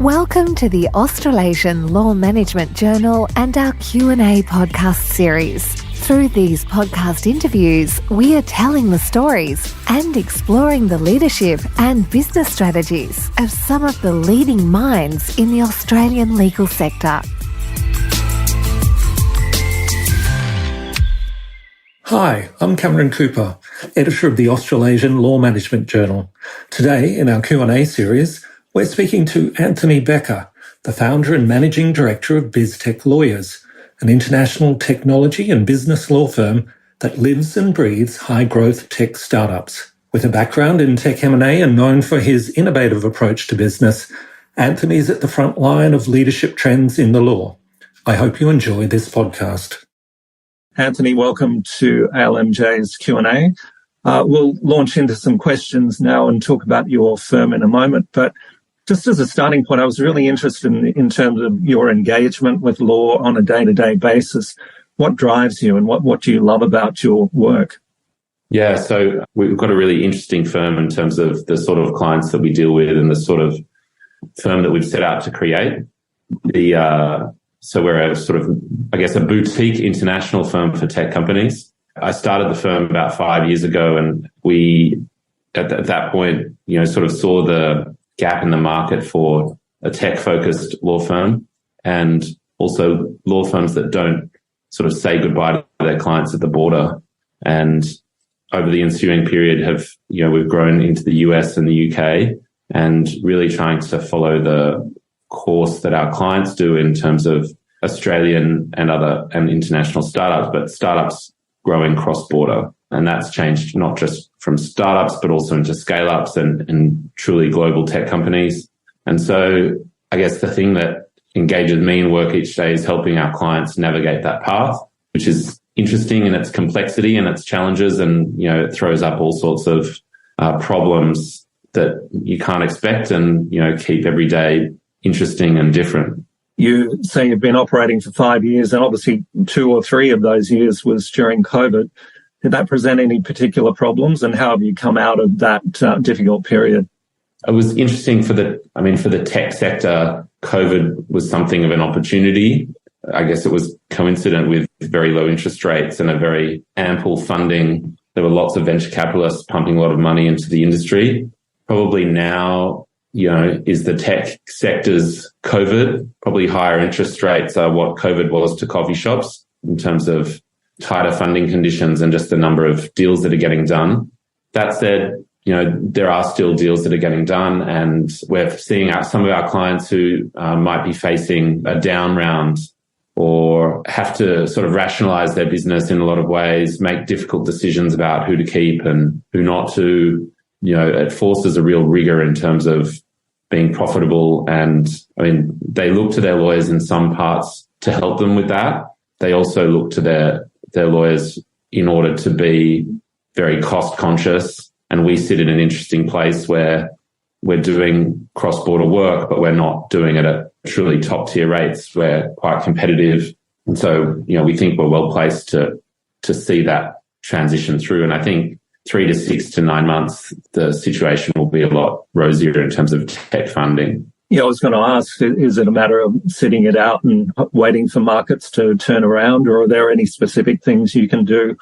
Welcome to the Australasian Law Management Journal and our Q&A podcast series. Through these podcast interviews, we are telling the stories and exploring the leadership and business strategies of some of the leading minds in the Australian legal sector. Hi, I'm Cameron Cooper, editor of the Australasian Law Management Journal. Today, in our Q&A series, we're speaking to Anthony Bekker, the founder and managing director of BizTech Lawyers, an international technology and business law firm that lives and breathes high-growth tech startups. With a background in tech M&A and known for his innovative approach to business, Anthony's at the front line of leadership trends in the law. I hope you enjoy this podcast. Anthony, welcome to ALMJ's Q&A. We'll launch into some questions now and talk about your firm in a moment, but just as a starting point, I was really interested in terms of your engagement with law on a day-to-day basis. What drives you and what do you love about your work? Yeah, so we've got a really interesting firm in terms of the sort of clients that we deal with and the sort of firm that we've set out to create. So we're a sort of, I guess, a boutique international firm for tech companies. I started the firm about 5 years ago, and we, at that point, sort of saw the gap in the market for a tech-focused law firm, and also law firms that don't sort of say goodbye to their clients at the border. And over the ensuing period we've grown into the US and the UK and really trying to follow the course that our clients do in terms of Australian and international startups, but startups growing cross-border. And that's changed not just from startups, but also into scale-ups and truly global tech companies. And so I guess the thing that engages me in work each day is helping our clients navigate that path, which is interesting in its complexity and its challenges. And, it throws up all sorts of problems that you can't expect and, keep every day interesting and different. You say you've been operating for 5 years, and obviously 2 or 3 of those years was during COVID. Did that present any particular problems, and how have you come out of that difficult period? It was interesting for the tech sector. COVID was something of an opportunity. I guess it was coincident with very low interest rates and a very ample funding. There were lots of venture capitalists pumping a lot of money into the industry. Probably now, is the tech sector's COVID. Probably higher interest rates are what COVID was to coffee shops in terms of tighter funding conditions and just the number of deals that are getting done. That said, there are still deals that are getting done, and we're seeing some of our clients who might be facing a down round or have to sort of rationalize their business in a lot of ways, make difficult decisions about who to keep and who not to. It forces a real rigor in terms of being profitable. And they look to their lawyers in some parts to help them with that. They also look to their lawyers in order to be very cost conscious. And we sit in an interesting place where we're doing cross-border work, but we're not doing it at truly top tier rates. We're quite competitive. And so, we think we're well placed to see that transition through. And I think 3 to 6 to 9 months, the situation will be a lot rosier in terms of tech funding. Yeah, I was going to ask, is it a matter of sitting it out and waiting for markets to turn around, or are there any specific things you can do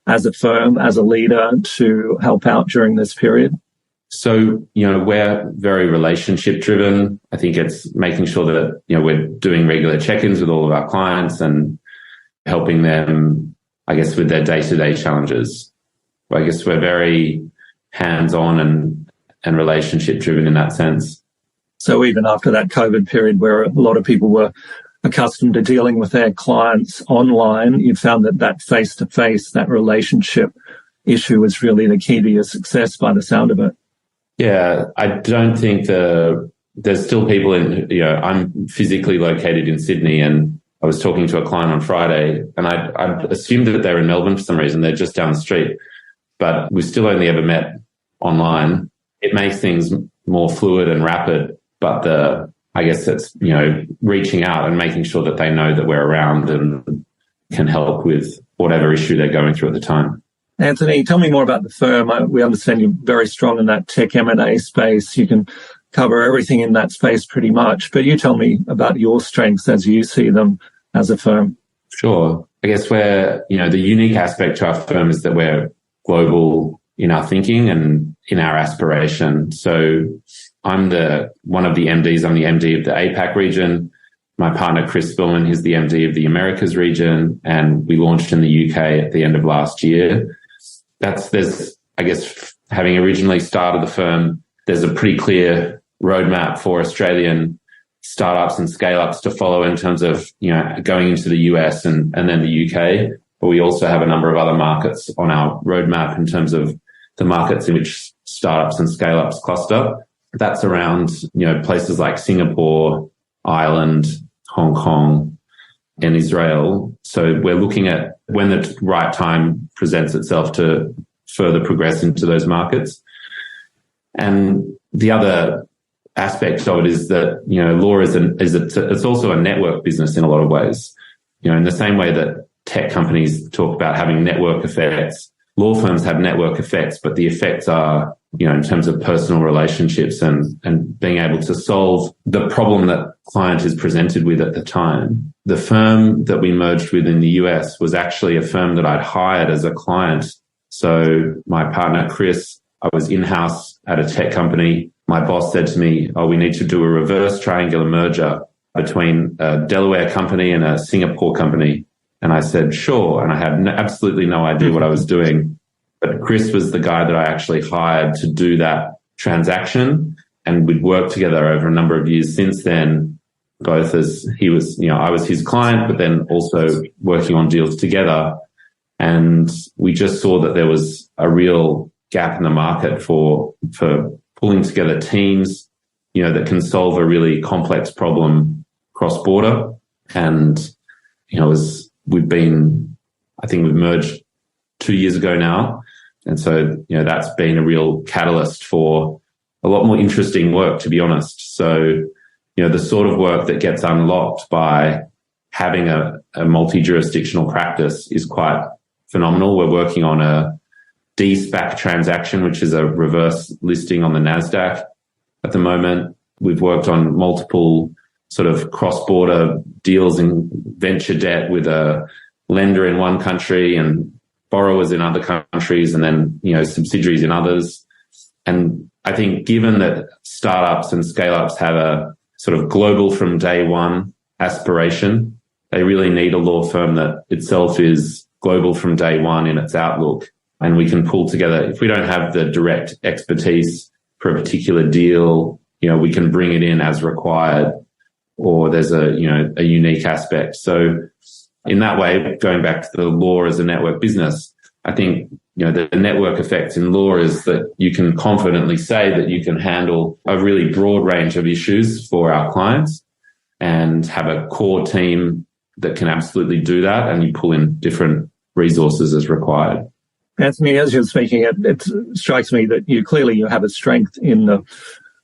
as a firm, as a leader, to help out during this period? So, we're very relationship driven. I think it's making sure that, we're doing regular check-ins with all of our clients and helping them, I guess, with their day-to-day challenges. I guess we're very hands-on and relationship-driven in that sense. So even after that COVID period where a lot of people were accustomed to dealing with their clients online, you found that face-to-face, that relationship issue was really the key to your success by the sound of it. Yeah, I don't think there's still people I'm physically located in Sydney, and I was talking to a client on Friday, and I assumed that they're in Melbourne for some reason. They're just down the street. But we still only ever met online. It makes things more fluid and rapid, but I guess it's, reaching out and making sure that they know that we're around and can help with whatever issue they're going through at the time. Anthony, tell me more about the firm. We understand you're very strong in that tech M&A space. You can cover everything in that space pretty much. But you tell me about your strengths as you see them as a firm. Sure. I guess the unique aspect to our firm is that we're global in our thinking and in our aspiration. So I'm one of the MDs. I'm the MD of the APAC region. My partner, Chris Spillman, is the MD of the Americas region, and we launched in the UK at the end of last year. Having originally started the firm, there's a pretty clear roadmap for Australian startups and scale-ups to follow in terms of, going into the US and then the UK. But we also have a number of other markets on our roadmap in terms of the markets in which startups and scale-ups cluster. That's around, places like Singapore, Ireland, Hong Kong, and Israel. So we're looking at when the right time presents itself to further progress into those markets. And the other aspect of it is that, law it's also a network business in a lot of ways. In the same way that tech companies talk about having network effects, law firms have network effects, but the effects are, in terms of personal relationships and being able to solve the problem that client is presented with at the time. The firm that we merged with in the US was actually a firm that I'd hired as a client. So my partner, Chris, I was in-house at a tech company. My boss said to me, we need to do a reverse triangular merger between a Delaware company and a Singapore company. And I said, sure. And I had absolutely no idea what I was doing. But Chris was the guy that I actually hired to do that transaction. And we'd worked together over a number of years since then, both as I was his client, but then also working on deals together. And we just saw that there was a real gap in the market for pulling together teams, that can solve a really complex problem cross-border. And, we've merged 2 years ago now. And so, that's been a real catalyst for a lot more interesting work, to be honest. So, the sort of work that gets unlocked by having a multi-jurisdictional practice is quite phenomenal. We're working on a de-SPAC transaction, which is a reverse listing on the NASDAQ at the moment. We've worked on multiple sort of cross-border deals in venture debt with a lender in one country and borrowers in other countries, and then, subsidiaries in others. And I think given that startups and scale-ups have a sort of global from day one aspiration, they really need a law firm that itself is global from day one in its outlook. And we can pull together, if we don't have the direct expertise for a particular deal, we can bring it in as required, or there's a unique aspect. So in that way, going back to the law as a network business, I think, the network effect in law is that you can confidently say that you can handle a really broad range of issues for our clients and have a core team that can absolutely do that. And you pull in different resources as required. Anthony, as you're speaking, it strikes me that you have a strength in the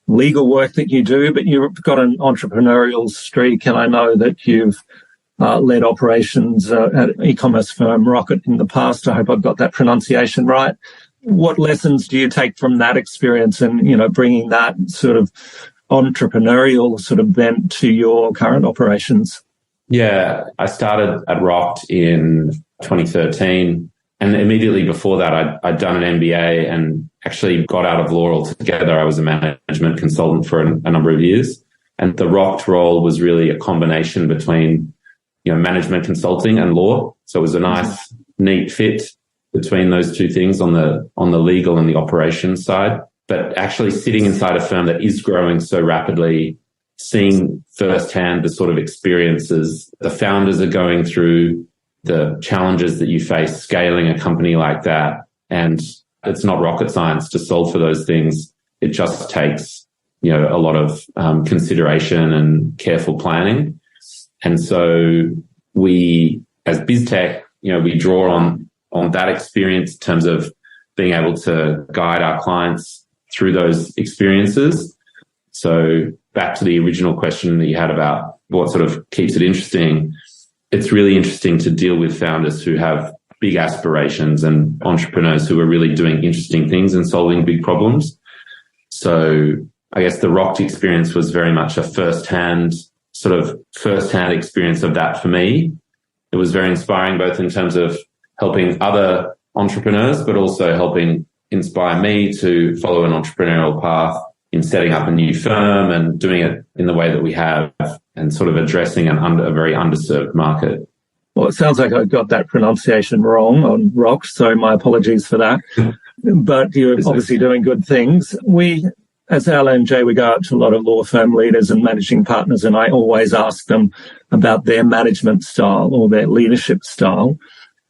legal work that you do, but you've got an entrepreneurial streak, and I know that you've led operations at an e-commerce firm, Rocket, in the past. I hope I've got that pronunciation right. What lessons do you take from that experience and, bringing that sort of entrepreneurial sort of bent to your current operations? Yeah, I started at Rocket in 2013. And immediately before that, I'd done an MBA and actually got out of law altogether. I was a management consultant for a number of years. And the Rocket role was really a combination between, management consulting and law. So it was a nice, neat fit between those two things on the legal and the operations side. But actually sitting inside a firm that is growing so rapidly, seeing firsthand the sort of experiences the founders are going through, the challenges that you face scaling a company like that. And it's not rocket science to solve for those things. It just takes, a lot of consideration and careful planning. And so we, as BizTech, we draw on that experience in terms of being able to guide our clients through those experiences. So back to the original question that you had about what sort of keeps it interesting. It's really interesting to deal with founders who have big aspirations and entrepreneurs who are really doing interesting things and solving big problems. So I guess the Rocked experience was very much a first-hand experience of that for me. It was very inspiring, both in terms of helping other entrepreneurs, but also helping inspire me to follow an entrepreneurial path in setting up a new firm and doing it in the way that we have, and sort of addressing a very underserved market. Well, it sounds like I got that pronunciation wrong on Rocked, so my apologies for that. But you're obviously doing good things. We, as LNJ, we go out to a lot of law firm leaders and managing partners, and I always ask them about their management style or their leadership style.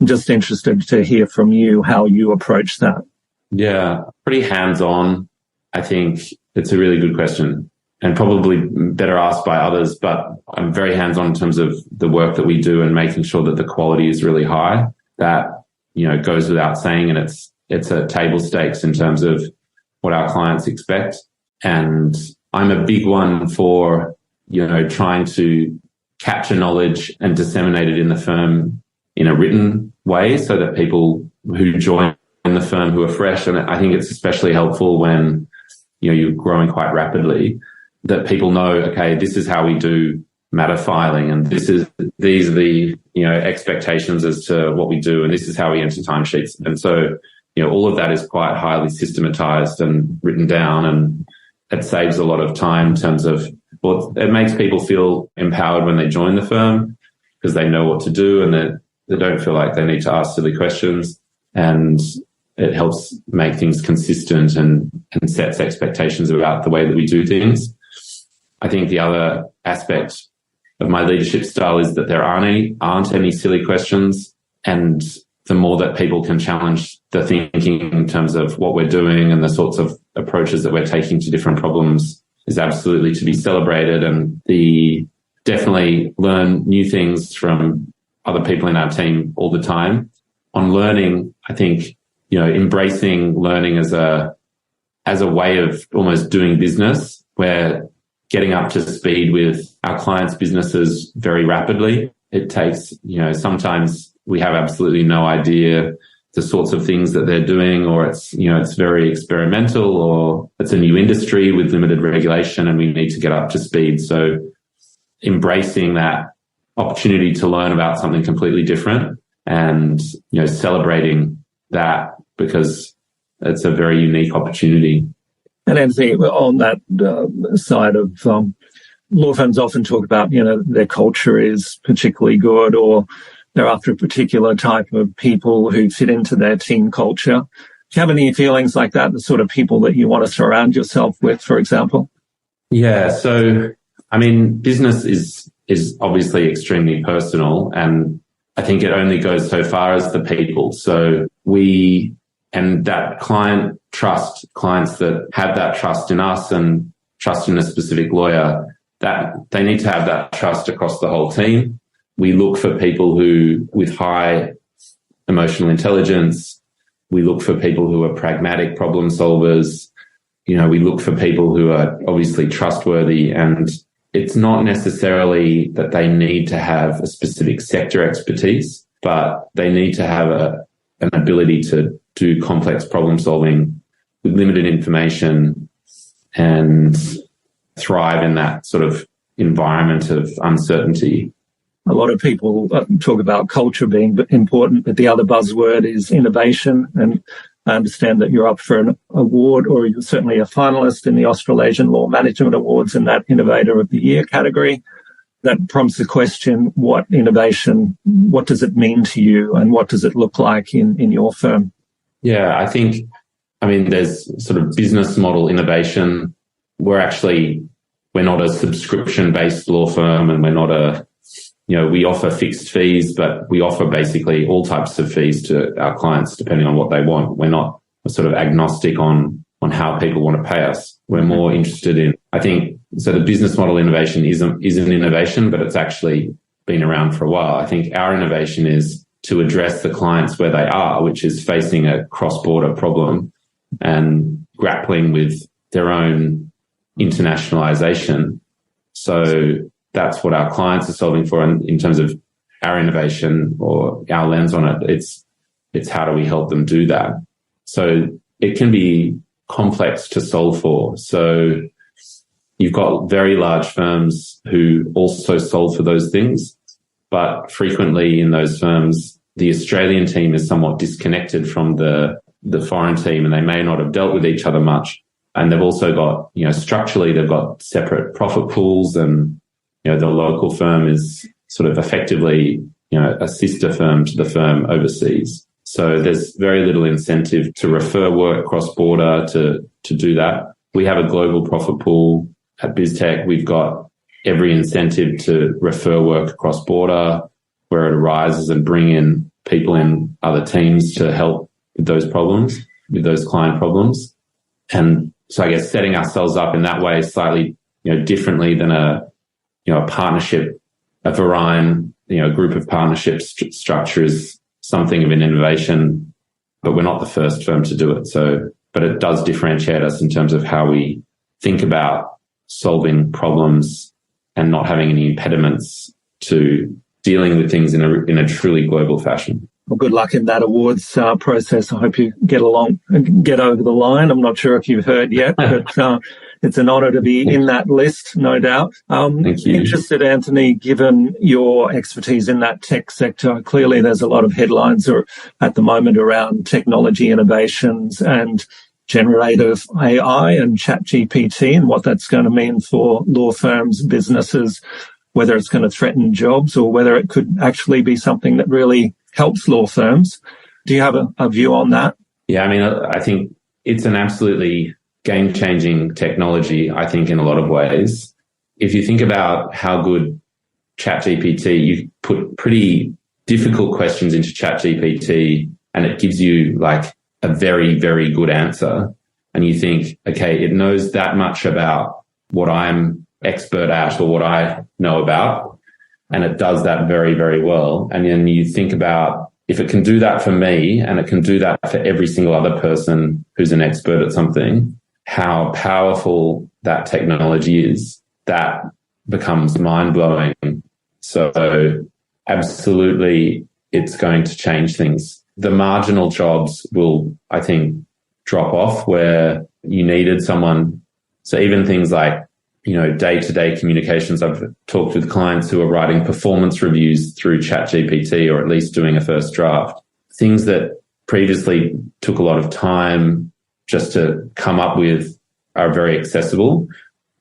I'm just interested to hear from you how you approach that. Yeah, pretty hands-on. I think it's a really good question and probably better asked by others, but I'm very hands-on in terms of the work that we do and making sure that the quality is really high. That, goes without saying, and it's a table stakes in terms of what our clients expect. And I'm a big one for, trying to capture knowledge and disseminate it in the firm in a written way so that people who join the firm who are fresh, and I think it's especially helpful when, you're growing quite rapidly, that people know, okay, this is how we do matter filing, and these are the, expectations as to what we do, and this is how we enter timesheets. And so, all of that is quite highly systematized and written down, and it saves a lot of time in terms of, it makes people feel empowered when they join the firm because they know what to do and they don't feel like they need to ask silly questions, and it helps make things consistent and sets expectations about the way that we do things. I think the other aspect of my leadership style is that there aren't any silly questions, and the more that people can challenge the thinking in terms of what we're doing and the sorts of approaches that we're taking to different problems is absolutely to be celebrated. And definitely learn new things from other people in our team all the time. On learning, I think, embracing learning as a way of almost doing business. We're getting up to speed with our clients' businesses very rapidly. It takes, sometimes we have absolutely no idea the sorts of things that they're doing, or it's very experimental, or it's a new industry with limited regulation and we need to get up to speed. So embracing that opportunity to learn about something completely different and, celebrating that, because it's a very unique opportunity. And Anthony, on that side of law firms often talk about, their culture is particularly good, or they're after a particular type of people who fit into their team culture. Do you have any feelings like that, the sort of people that you want to surround yourself with, for example? Yeah. So, business is obviously extremely personal, and I think it only goes so far as the people. So and that clients that have that trust in us and trust in a specific lawyer, that they need to have that trust across the whole team. We look for people with high emotional intelligence. We look for people who are pragmatic problem solvers. We look for people who are obviously trustworthy, and it's not necessarily that they need to have a specific sector expertise, but they need to have an ability to do complex problem solving with limited information and thrive in that sort of environment of uncertainty. A lot of people talk about culture being important, but the other buzzword is innovation. And I understand that you're up for an award, or you're certainly a finalist in the Australasian Law Management Awards in that Innovator of the Year category. That prompts the question, what does it mean to you, and what does it look like in your firm? Yeah, I think, there's sort of business model innovation. We're not a subscription-based law firm, and we're not we offer fixed fees, but we offer basically all types of fees to our clients depending on what they want. We're sort of agnostic on how people want to pay us. We're more interested in, I think, so the business model innovation is an innovation, but it's actually been around for a while. I think our innovation is to address the clients where they are, which is facing a cross-border problem and grappling with their own internationalization. So that's what our clients are solving for. And in terms of our innovation or our lens on it, it's how do we help them do that? So it can be complex to solve for. So you've got very large firms who also solve for those things, but frequently in those firms, the Australian team is somewhat disconnected from the foreign team, and they may not have dealt with each other much. And they've also got, structurally, they've got separate profit pools, and, the local firm is sort of effectively, a sister firm to the firm overseas. So there's very little incentive to refer work cross-border to do that. We have a global profit pool at BizTech. We've got every incentive to refer work cross-border where it arises and bring in people in other teams to help with those problems, with those client problems. And so I guess setting ourselves up in that way slightly, differently than a partnership, a Varian, group of partnership structure is something of an innovation, but we're not the first firm to do it. So, but it does differentiate us in terms of how we think about solving problems and not having any impediments to dealing with things in a truly global fashion. Well, good luck in that awards process. I hope you get over the line. I'm not sure if you've heard yet, but it's an honour to be in that list, no doubt. Thank you. Interested, Anthony, given your expertise in that tech sector, clearly there's a lot of headlines at the moment around technology innovations and generative AI and ChatGPT and what that's going to mean for law firms, businesses, whether it's going to threaten jobs or whether it could actually be something that really helps law firms. Do you have a view on that? Yeah, I think it's an absolutely game-changing technology, I think, in a lot of ways. If you think about how good ChatGPT, you put pretty difficult questions into ChatGPT and it gives you like a very, very good answer. And you think, okay, it knows that much about what I'm expert at or what I know about. And it does that very, very well. And then you think about if it can do that for me and it can do that for every single other person who's an expert at something, how powerful that technology is, that becomes mind-blowing. So absolutely, it's going to change things. The marginal jobs will, I think, drop off where you needed someone. So even things like, day-to-day communications. I've talked with clients who are writing performance reviews through ChatGPT or at least doing a first draft. Things that previously took a lot of time just to come up with are very accessible.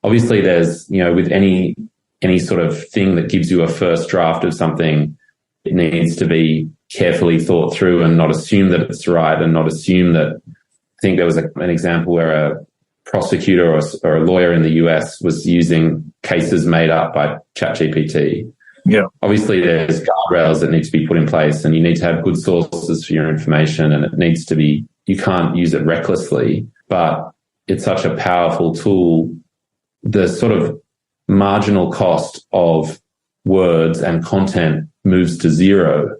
Obviously, there's, with any sort of thing that gives you a first draft of something, it needs to be carefully thought through and not assume that it's right and not assume that. I think there was an example where a prosecutor or a lawyer in the US was using cases made up by ChatGPT. Yeah. Obviously, there's guardrails that need to be put in place and you need to have good sources for your information and it needs to be, you can't use it recklessly, but it's such a powerful tool. The sort of marginal cost of words and content moves to zero.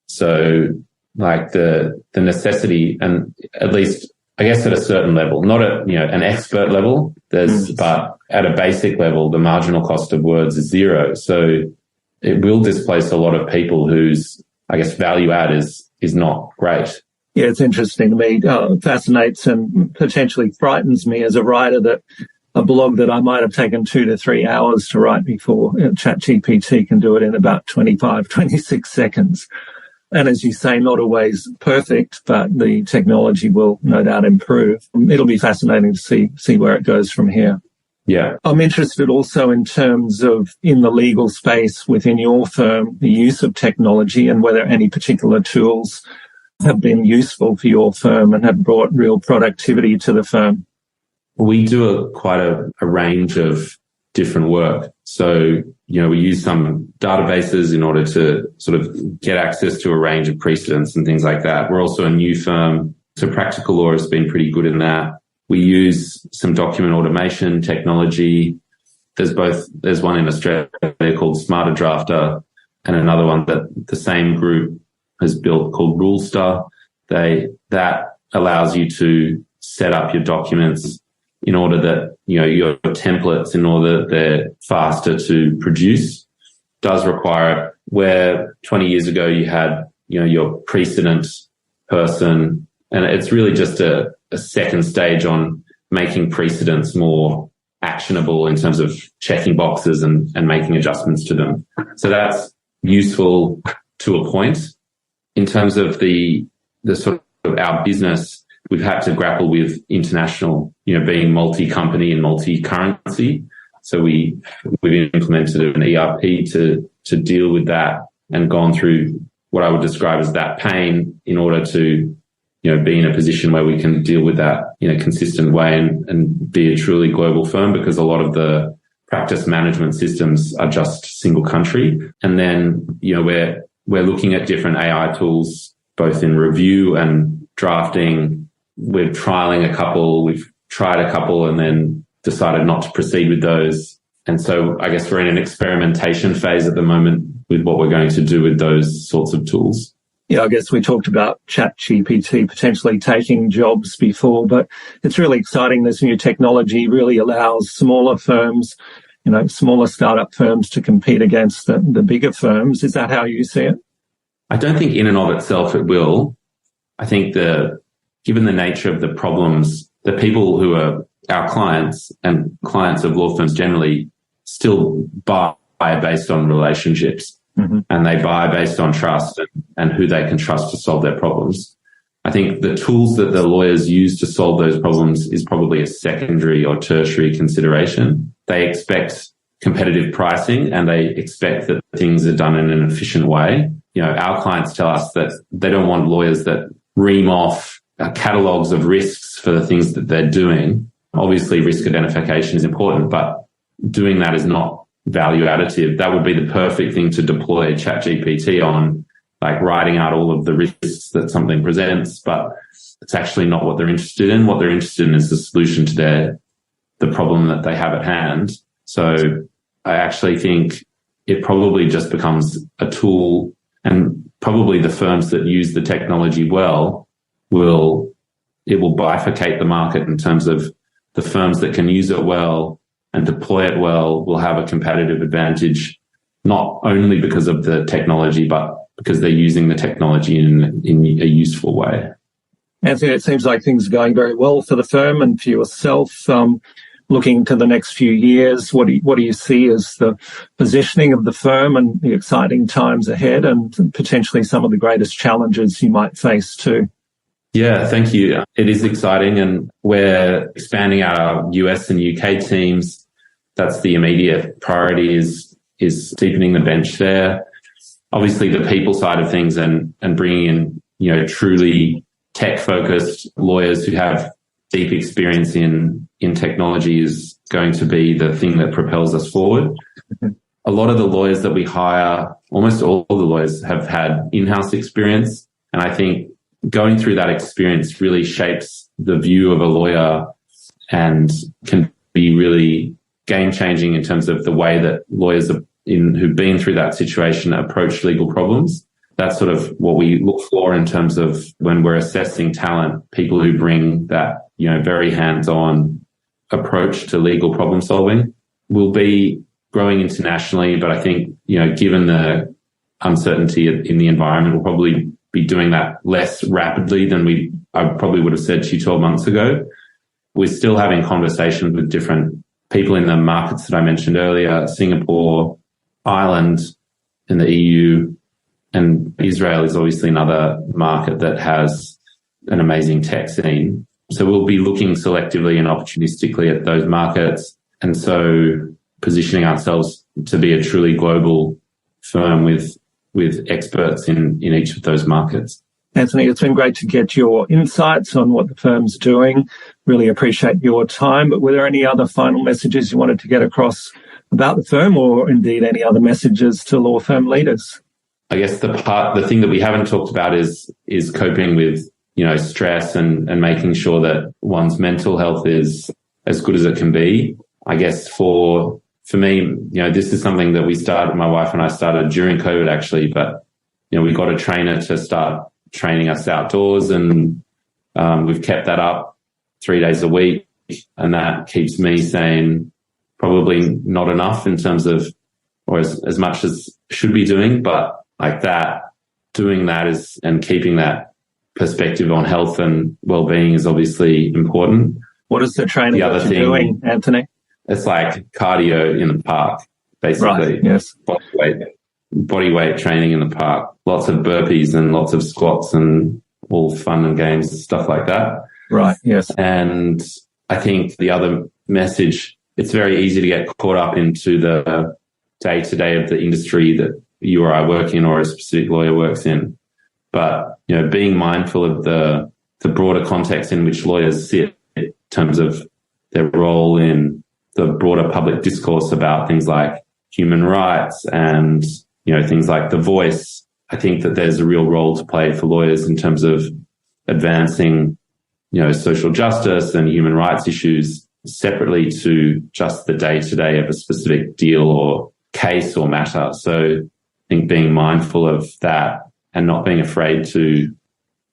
So like the necessity, and at least I guess at a certain level, not at an expert level, but at a basic level, the marginal cost of words is zero. So it will displace a lot of people whose, I guess, value add is not great. Yeah, it's interesting to me. Fascinates and potentially frightens me as a writer that a blog that I might have taken 2 to 3 hours to write before ChatGPT can do it in about 25, 26 seconds. And as you say, not always perfect, but the technology will no doubt improve. It'll be fascinating to see where it goes from here. Yeah. I'm interested also in terms of in the legal space within your firm, the use of technology and whether any particular tools have been useful for your firm and have brought real productivity to the firm. We do quite a range of different work. So, we use some databases in order to sort of get access to a range of precedents and things like that. We're also a new firm, so Practical Law has been pretty good in that. We use some document automation technology. There's one in Australia called Smarter Drafter and another one that the same group has built called Rulestar. That allows you to set up your documents in order that, your templates, in order that they're faster to produce. Does require it. Where 20 years ago you had, your precedent person, and it's really just a second stage on making precedents more actionable in terms of checking boxes and making adjustments to them. So that's useful to a point. In terms of the sort of our business, we've had to grapple with international, being multi-company and multi-currency. So we've implemented an ERP to deal with that and gone through what I would describe as that pain in order to, be in a position where we can deal with that in a consistent way and be a truly global firm, because a lot of the practice management systems are just single country. And then, we're looking at different AI tools, both in review and drafting. We're trialing a couple. We've tried a couple and then decided not to proceed with those. And so I guess we're in an experimentation phase at the moment with what we're going to do with those sorts of tools. Yeah, I guess we talked about ChatGPT potentially taking jobs before, but it's really exciting. This new technology really allows smaller firms, smaller startup firms to compete against the bigger firms. Is that how you see it? I don't think in and of itself it will. I think given the nature of the problems, the people who are our clients and clients of law firms generally still buy based on relationships. Mm-hmm. And they buy based on trust and who they can trust to solve their problems. I think the tools that the lawyers use to solve those problems is probably a secondary or tertiary consideration. They expect competitive pricing and they expect that things are done in an efficient way. Our clients tell us that they don't want lawyers that ream off catalogs of risks for the things that they're doing. Obviously, risk identification is important, but doing that is not value additive. That would be the perfect thing to deploy ChatGPT on, like writing out all of the risks that something presents, but it's actually not what they're interested in. What they're interested in is the solution to the problem that they have at hand. So I actually think it probably just becomes a tool, and probably the firms that use the technology well will bifurcate the market in terms of the firms that can use it well and deploy it well will have a competitive advantage, not only because of the technology, but because they're using the technology in a useful way. Anthony, it seems like things are going very well for the firm and for yourself. Looking to the next few years, what do you see as the positioning of the firm and the exciting times ahead, and potentially some of the greatest challenges you might face too? Yeah, thank you. It is exciting, and we're expanding our US and UK teams. That's the immediate priority, is deepening the bench there. Obviously, the people side of things and bringing in, truly tech-focused lawyers who have deep experience in technology is going to be the thing that propels us forward. A lot of the lawyers that we hire, almost all the lawyers, have had in-house experience, and I think going through that experience really shapes the view of a lawyer and can be really game-changing in terms of the way that lawyers who've been through that situation approach legal problems. That's sort of what we look for in terms of when we're assessing talent, people who bring that, very hands-on approach to legal problem solving. We'll be growing internationally, but I think, given the uncertainty in the environment, we'll probably be doing that less rapidly than I probably would have said to you 12 months ago. We're still having conversations with different people in the markets that I mentioned earlier, Singapore, Ireland, and the EU, and Israel is obviously another market that has an amazing tech scene. So we'll be looking selectively and opportunistically at those markets, and so positioning ourselves to be a truly global firm with experts in each of those markets. Anthony, it's been great to get your insights on what the firm's doing. Really appreciate your time. But were there any other final messages you wanted to get across about the firm, or indeed any other messages to law firm leaders? I guess the thing that we haven't talked about is coping with, stress and making sure that one's mental health is as good as it can be. I guess for me, this is something that my wife and I started during COVID actually, but, we got a trainer to start training us outdoors, and we've kept that up 3 days a week. And that keeps me sane, probably not enough in terms of, or as much as should be doing, but like that, doing that and keeping that perspective on health and well-being is obviously important. What is the training that you're doing, Anthony? it's like cardio in the park, basically. Right, yes. Body weight training in the park. Lots of burpees and lots of squats and all fun and games, stuff like that. Right, yes. And I think the other message, it's very easy to get caught up into the day-to-day of the industry that you or I work in or a specific lawyer works in. But, being mindful of the broader context in which lawyers sit in terms of their role in the broader public discourse about things like human rights and, things like the voice. I think that there's a real role to play for lawyers in terms of advancing, social justice and human rights issues separately to just the day-to-day of a specific deal or case or matter. So I think being mindful of that and not being afraid to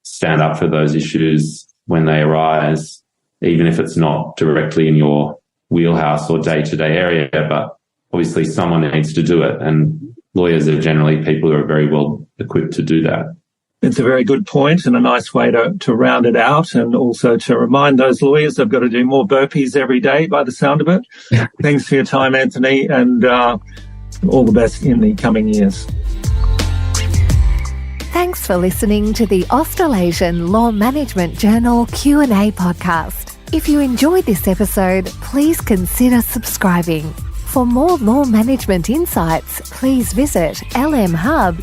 stand up for those issues when they arise, even if it's not directly in your wheelhouse or day-to-day area, but obviously someone needs to do it. And lawyers are generally people who are very well equipped to do that. It's a very good point and a nice way to round it out, and also to remind those lawyers they've got to do more burpees every day by the sound of it. Thanks for your time, Anthony, and all the best in the coming years. Thanks for listening to the Australasian Law Management Journal Q&A podcast. If you enjoyed this episode, please consider subscribing. For more law management insights, please visit lmhub.com.au.